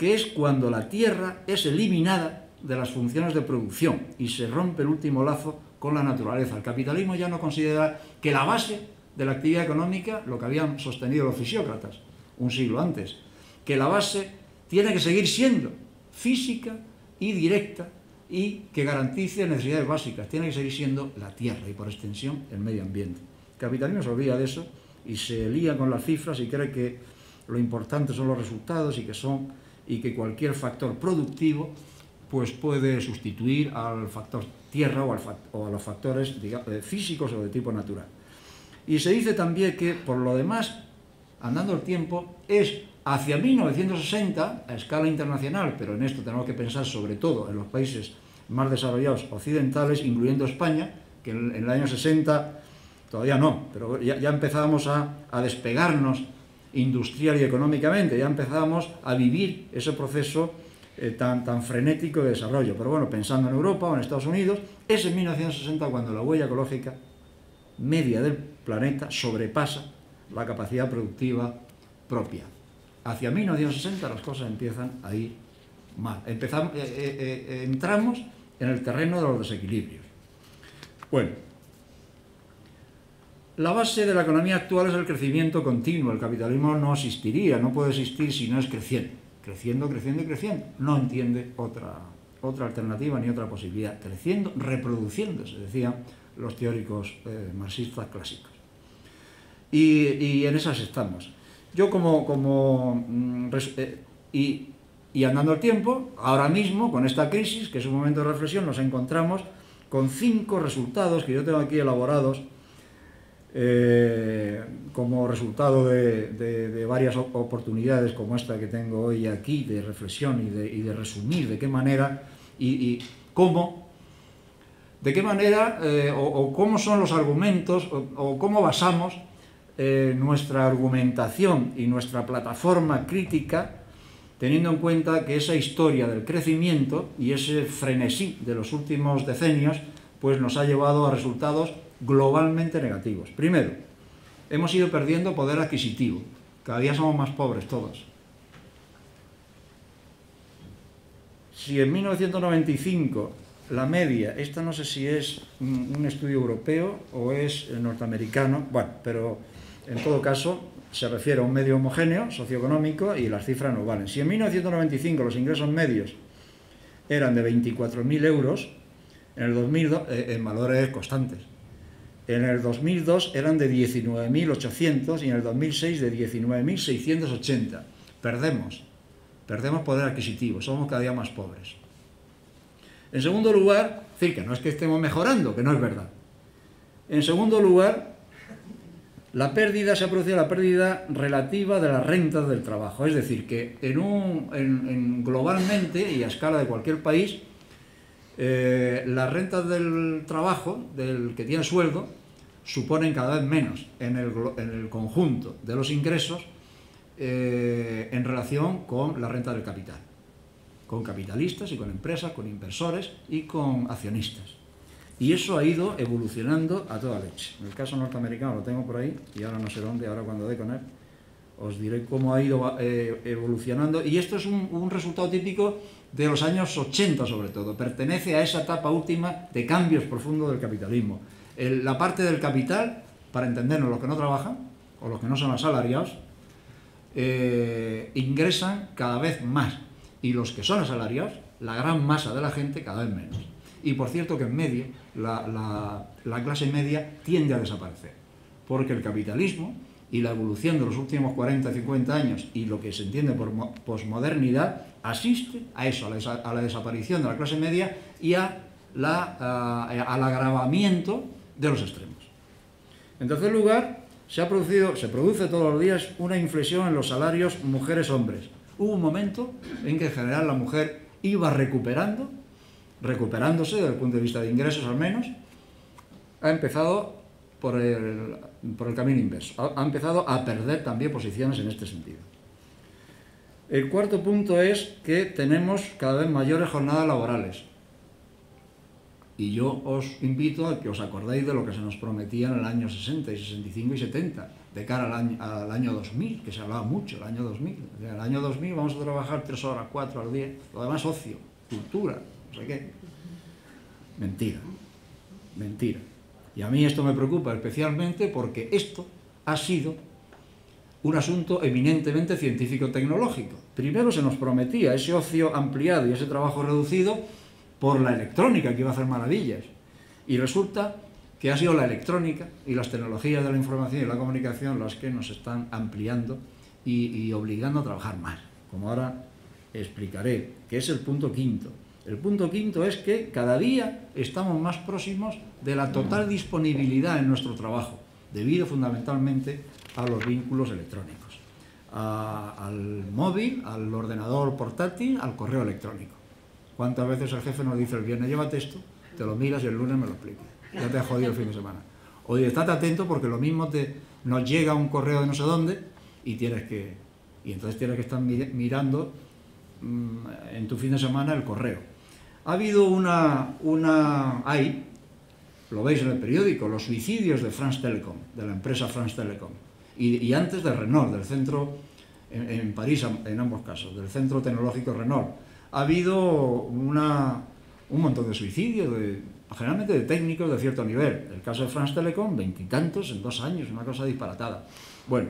que es cuando la tierra es eliminada de las funciones de producción y se rompe el último lazo con la naturaleza. El capitalismo ya no considera que la base de la actividad económica, lo que habían sostenido los fisiócratas un siglo antes, que la base tiene que seguir siendo física y directa y que garantice necesidades básicas, tiene que seguir siendo la tierra y por extensión el medio ambiente. El capitalismo se olvida de eso y se lía con las cifras y cree que lo importante son los resultados y que cualquier factor productivo pues puede sustituir al factor tierra o a los factores físicos o de tipo natural. Y se dice también que, por lo demás, andando el tiempo, es hacia 1960, a escala internacional, pero en esto tenemos que pensar sobre todo en los países más desarrollados occidentales, incluyendo España, que en el año 60 todavía no, pero ya empezábamos a despegarnos industrial y económicamente, ya empezábamos a vivir ese proceso tan frenético de desarrollo. Pero bueno, pensando en Europa o en Estados Unidos, es en 1960 cuando la huella ecológica media del planeta sobrepasa la capacidad productiva propia. Hacia 1960 las cosas empiezan a ir mal. Entramos en el terreno de los desequilibrios. Bueno, la base de la economía actual es el crecimiento continuo. El capitalismo no existiría, no puede existir si no es creciendo. Creciendo, creciendo y creciendo. No entiende otra alternativa ni otra posibilidad. Creciendo, reproduciéndose, decían los teóricos marxistas clásicos. Y en esas estamos. Yo y andando el tiempo, ahora mismo, con esta crisis, que es un momento de reflexión, nos encontramos con 5 resultados que yo tengo aquí elaborados como resultado de varias oportunidades como esta que tengo hoy aquí, de reflexión y de resumir de qué manera cómo son los argumentos o cómo basamos nuestra argumentación y nuestra plataforma crítica, teniendo en cuenta que esa historia del crecimiento y ese frenesí de los últimos decenios pues nos ha llevado a resultados globalmente negativos. Primero, hemos ido perdiendo poder adquisitivo. Cada día somos más pobres todos. Si en 1995 la media, esta no sé si es un estudio europeo o es norteamericano, bueno, pero en todo caso se refiere a un medio homogéneo, socioeconómico, y las cifras no valen. Si en 1995 los ingresos medios eran de 24.000 euros, en el 2002, en valores constantes, en el 2002 eran de 19.800 y en el 2006 de 19.680. Perdemos poder adquisitivo, somos cada día más pobres. En segundo lugar, es decir, que no es que estemos mejorando, que no es verdad. En segundo lugar, se ha producido la pérdida relativa de las rentas del trabajo. Es decir, que globalmente y a escala de cualquier país, las rentas del trabajo, del que tiene sueldo, suponen cada vez menos en el conjunto de los ingresos en relación con la renta del capital, con capitalistas y con empresas, con inversores y con accionistas. Y eso ha ido evolucionando a toda leche. En el caso norteamericano lo tengo por ahí, y ahora no sé dónde, ahora cuando dé con él, os diré cómo ha ido evolucionando. Y esto es un resultado típico de los años 80 sobre todo. Pertenece a esa etapa última de cambios profundos del capitalismo. La parte del capital, para entendernos, los que no trabajan, o los que no son asalariados, ingresan cada vez más. Y los que son asalariados, la gran masa de la gente, cada vez menos. Y por cierto que en medio la clase media tiende a desaparecer, porque el capitalismo y la evolución de los últimos 40, 50 años y lo que se entiende por posmodernidad asiste a eso, a la desaparición de la clase media y al agravamiento de los extremos. En tercer lugar, se produce todos los días una inflexión en los salarios mujeres-hombres. Hubo un momento en que en general la mujer iba recuperándose desde el punto de vista de ingresos al menos, ha empezado por el camino inverso, ha empezado a perder también posiciones en este sentido. El cuarto punto es que tenemos cada vez mayores jornadas laborales. Y yo os invito a que os acordéis de lo que se nos prometía en el año 60 y 65 y 70. de cara al año 2000, que se hablaba mucho, el año 2000. En el año 2000 vamos a trabajar 3 horas, 4 al día, lo demás ocio, cultura, no sé qué. Mentira, mentira. Y a mí esto me preocupa especialmente porque esto ha sido un asunto eminentemente científico-tecnológico. Primero se nos prometía ese ocio ampliado y ese trabajo reducido por la electrónica que iba a hacer maravillas. Y resulta que ha sido la electrónica y las tecnologías de la información y la comunicación las que nos están ampliando y obligando a trabajar más, como ahora explicaré, que es el punto quinto. El punto quinto es que cada día estamos más próximos de la total disponibilidad en nuestro trabajo, debido fundamentalmente a los vínculos electrónicos, al móvil, al ordenador portátil, al correo electrónico. ¿Cuántas veces el jefe nos dice el viernes, llévate esto, te lo miras y el lunes me lo explicas? Ya te has jodido el fin de semana. Oye, estate atento porque lo mismo nos llega un correo de no sé dónde y entonces tienes que estar mirando en tu fin de semana el correo. Ha habido lo veis en el periódico, los suicidios de France Telecom, de la empresa France Telecom, y antes de Renault, del centro, en París en ambos casos, del centro tecnológico Renault. Ha habido un montón de suicidios, generalmente de técnicos de cierto nivel. El caso de France Telecom, 20 y tantos en 2 años, una cosa disparatada. Bueno,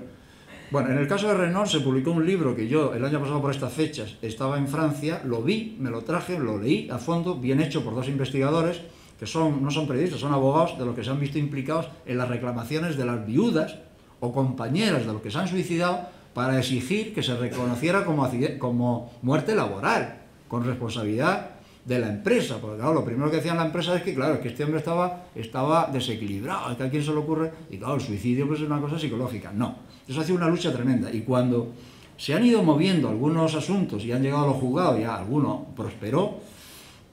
en el caso de Renault se publicó un libro que yo el año pasado por estas fechas estaba en Francia, lo vi, me lo traje, lo leí a fondo, bien hecho por 2 investigadores, que no son periodistas, son abogados de los que se han visto implicados en las reclamaciones de las viudas o compañeras de los que se han suicidado para exigir que se reconociera como muerte laboral, con responsabilidad de la empresa, porque claro, lo primero que decían la empresa es que claro, es que este hombre estaba desequilibrado, es que a quién se le ocurre, y claro, el suicidio pues es una cosa psicológica. No, eso ha sido una lucha tremenda, y cuando se han ido moviendo algunos asuntos y han llegado a los juzgados, ya alguno prosperó,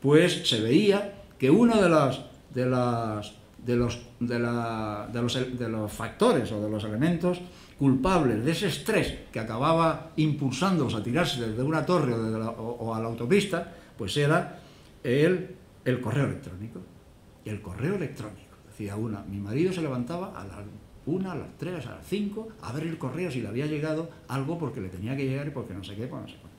pues se veía que uno de los factores o de los elementos culpables de ese estrés que acababa impulsándolos a tirarse desde una torre o a la autopista, pues era el correo electrónico. El correo electrónico. Decía mi marido se levantaba a las 1, a las 3, a las 5, a ver el correo si le había llegado algo porque le tenía que llegar y porque no sé qué, pues no sé cuánto.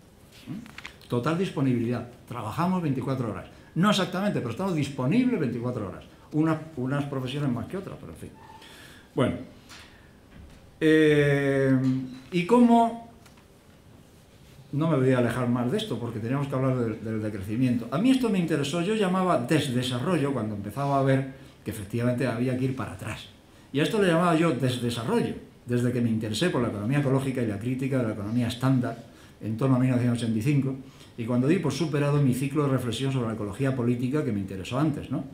Total disponibilidad. Trabajamos 24 horas. No exactamente, pero estamos disponibles 24 horas. Unas profesiones más que otras, pero en fin. Bueno. ¿Y cómo? No me voy a alejar más de esto porque teníamos que hablar del decrecimiento. A mí esto me interesó, yo llamaba desdesarrollo cuando empezaba a ver que efectivamente había que ir para atrás. Y a esto le llamaba yo desdesarrollo, desde que me interesé por la economía ecológica y la crítica de la economía estándar en torno a 1985, y cuando di por superado mi ciclo de reflexión sobre la ecología política que me interesó antes, ¿no?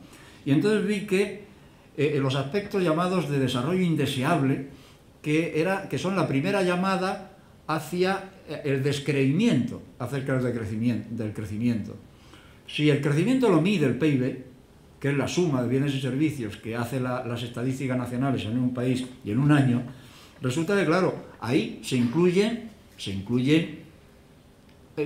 Y entonces vi que los aspectos llamados de desarrollo indeseable, que son la primera llamada hacia el descreimiento acerca del crecimiento. Si el crecimiento lo mide el PIB, que es la suma de bienes y servicios que hace las estadísticas nacionales en un país y en un año, resulta que, claro, ahí se incluyen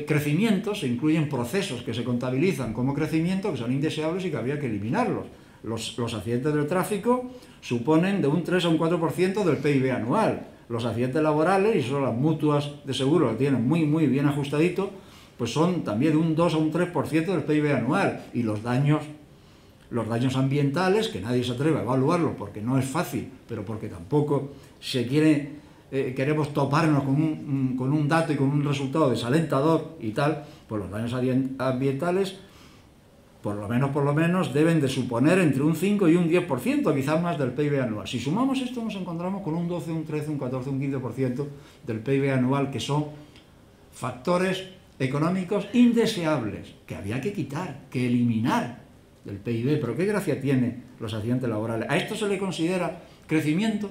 crecimientos, se incluyen procesos que se contabilizan como crecimiento, que son indeseables y que habría que eliminarlos. Los accidentes del tráfico suponen de un 3 a un 4% del PIB anual. Los accidentes laborales, y son las mutuas de seguro que tienen muy bien ajustadito, pues son también de un 2 a un 3% del PIB anual. Y los daños ambientales, que nadie se atreve a evaluarlos porque no es fácil, pero porque tampoco queremos toparnos con un dato y con un resultado desalentador y tal, pues los daños ambientales por lo menos deben de suponer entre un 5 y un 10%, quizás más del PIB anual. Si sumamos esto nos encontramos con un 12, un 13, un 14, un 15% del PIB anual, que son factores económicos indeseables, que había que quitar, que eliminar del PIB. Pero ¿qué gracia tiene los accidentes laborales? ¿A esto se le considera crecimiento?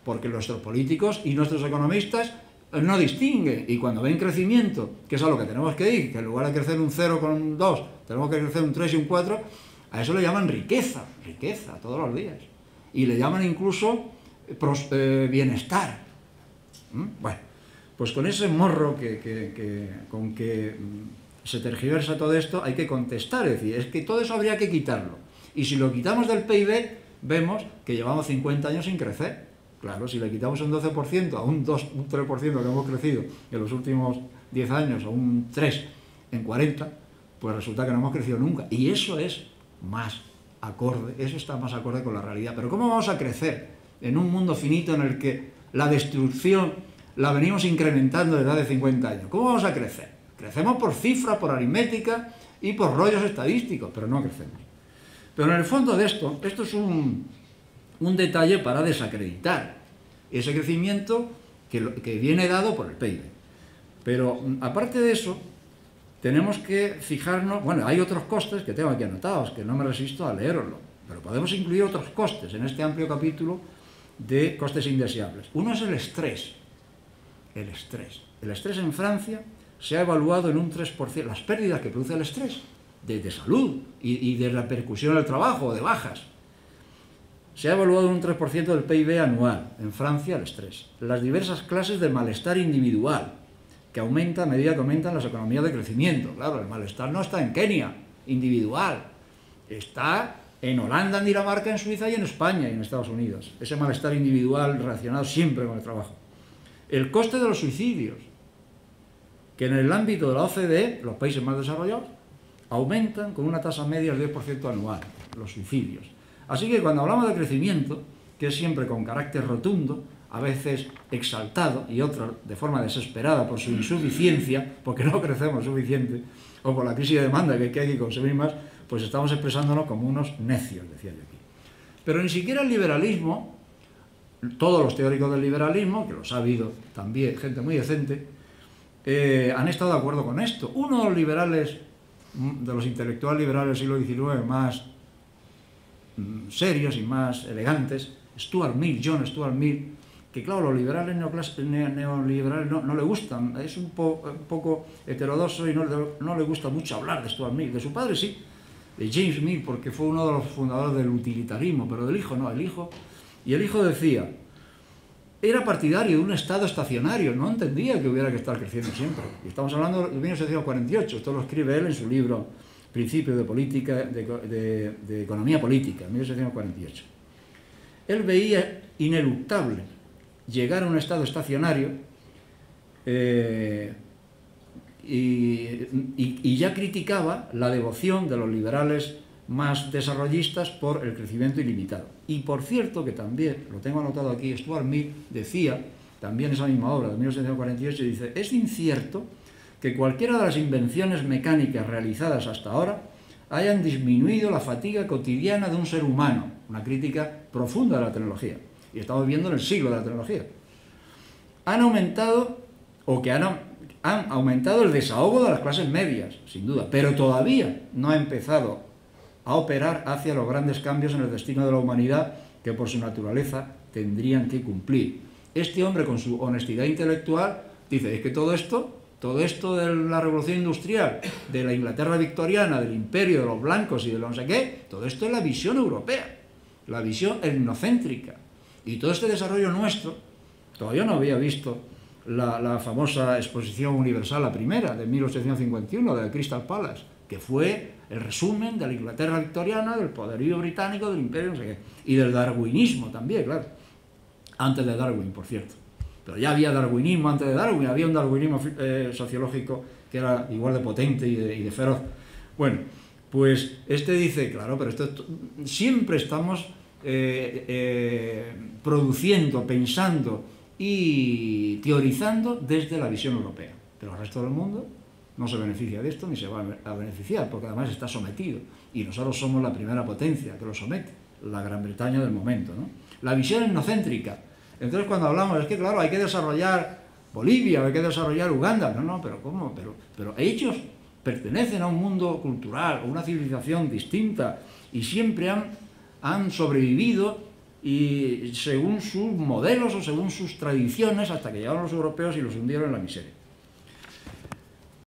Porque nuestros políticos y nuestros economistas no distinguen, y cuando ven crecimiento, que es a lo que tenemos que ir, que en lugar de crecer un 0,2, tenemos que crecer un 3 y un 4, a eso le llaman riqueza todos los días. Y le llaman incluso bienestar. Bueno, pues con ese morro con que se tergiversa todo esto, hay que contestar, es decir, es que todo eso habría que quitarlo. Y si lo quitamos del PIB, vemos que llevamos 50 años sin crecer. Claro, si le quitamos un 12% a un 3% que hemos crecido en los últimos 10 años, o un 3 en 40, pues resulta que no hemos crecido nunca. Y eso es más acorde, eso está más acorde con la realidad. Pero ¿cómo vamos a crecer en un mundo finito en el que la destrucción la venimos incrementando de edad de 50 años? ¿Cómo vamos a crecer? Crecemos por cifras, por aritmética y por rollos estadísticos, pero no crecemos. Pero en el fondo de esto es un detalle para desacreditar ese crecimiento que viene dado por el PIB. Pero aparte de eso, tenemos que fijarnos, bueno, hay otros costes que tengo aquí anotados, que no me resisto a leeroslo, pero podemos incluir otros costes en este amplio capítulo de costes indeseables. Uno es el estrés. El estrés. El estrés en Francia se ha evaluado en un 3%, las pérdidas que produce el estrés, de salud y de repercusión del trabajo, de bajas. Se ha evaluado en un 3% del PIB anual, en Francia, el estrés. Las diversas clases de malestar individual, que aumenta a medida que aumentan las economías de crecimiento. Claro, el malestar no está en Kenia, individual, está en Holanda, en Dinamarca, en Suiza y en España y en Estados Unidos. Ese malestar individual relacionado siempre con el trabajo. El coste de los suicidios, que en el ámbito de la OCDE, los países más desarrollados, aumentan con una tasa media del 10% anual, los suicidios. Así que cuando hablamos de crecimiento, que es siempre con carácter rotundo, a veces exaltado y otros de forma desesperada por su insuficiencia, porque no crecemos suficiente, o por la crisis de demanda que hay que consumir más, pues estamos expresándonos como unos necios, decía yo aquí. Pero ni siquiera el liberalismo, todos los teóricos del liberalismo, que los ha habido también, gente muy decente, han estado de acuerdo con esto. Uno de los liberales, de los intelectuales liberales del siglo XIX más serios y más elegantes, John Stuart Mill, que claro, los liberales neoliberales no le gustan, es un poco heterodoxo y no le gusta mucho hablar de Stuart Mill. De su padre sí, de James Mill, porque fue uno de los fundadores del utilitarismo, pero del hijo no, el hijo decía, era partidario de un Estado estacionario, no entendía que hubiera que estar creciendo siempre. Y estamos hablando de 1948, esto lo escribe él en su libro Principios de Política, de Economía Política, 1948. Él veía ineluctable llegar a un Estado estacionario y ya criticaba la devoción de los liberales más desarrollistas por el crecimiento ilimitado. Y por cierto, que también, lo tengo anotado aquí, Stuart Mill decía, también esa misma obra de 1948, dice, es incierto que cualquiera de las invenciones mecánicas realizadas hasta ahora hayan disminuido la fatiga cotidiana de un ser humano, una crítica profunda de la tecnología. Y estamos viviendo en el siglo de la tecnología. Han aumentado el desahogo de las clases medias, sin duda, pero todavía no ha empezado a operar hacia los grandes cambios en el destino de la humanidad que por su naturaleza tendrían que cumplir. Este hombre, con su honestidad intelectual, dice, es que todo esto de la revolución industrial, de la Inglaterra victoriana, del imperio, de los blancos y de no sé qué, todo esto es la visión europea, la visión etnocéntrica. Y todo este desarrollo nuestro, todavía no había visto la famosa exposición universal, la primera, de 1851, de Crystal Palace, que fue el resumen de la Inglaterra victoriana, del poderío británico, del imperio, no sé qué, y del darwinismo también, claro, antes de Darwin, por cierto. Pero ya había darwinismo antes de Darwin, había un darwinismo sociológico que era igual de potente y de feroz. Bueno, pues este dice, claro, pero siempre estamos produciendo, pensando y teorizando desde la visión europea. Pero el resto del mundo no se beneficia de esto ni se va a beneficiar, porque además está sometido. Y nosotros somos la primera potencia que lo somete, la Gran Bretaña del momento, ¿no? La visión etnocéntrica. Entonces cuando hablamos, es que claro, hay que desarrollar Bolivia, hay que desarrollar Uganda. No, pero ¿cómo? Pero ellos pertenecen a un mundo cultural, a una civilización distinta, y siempre han sobrevivido y según sus modelos o según sus tradiciones, hasta que llegaron los europeos y los hundieron en la miseria.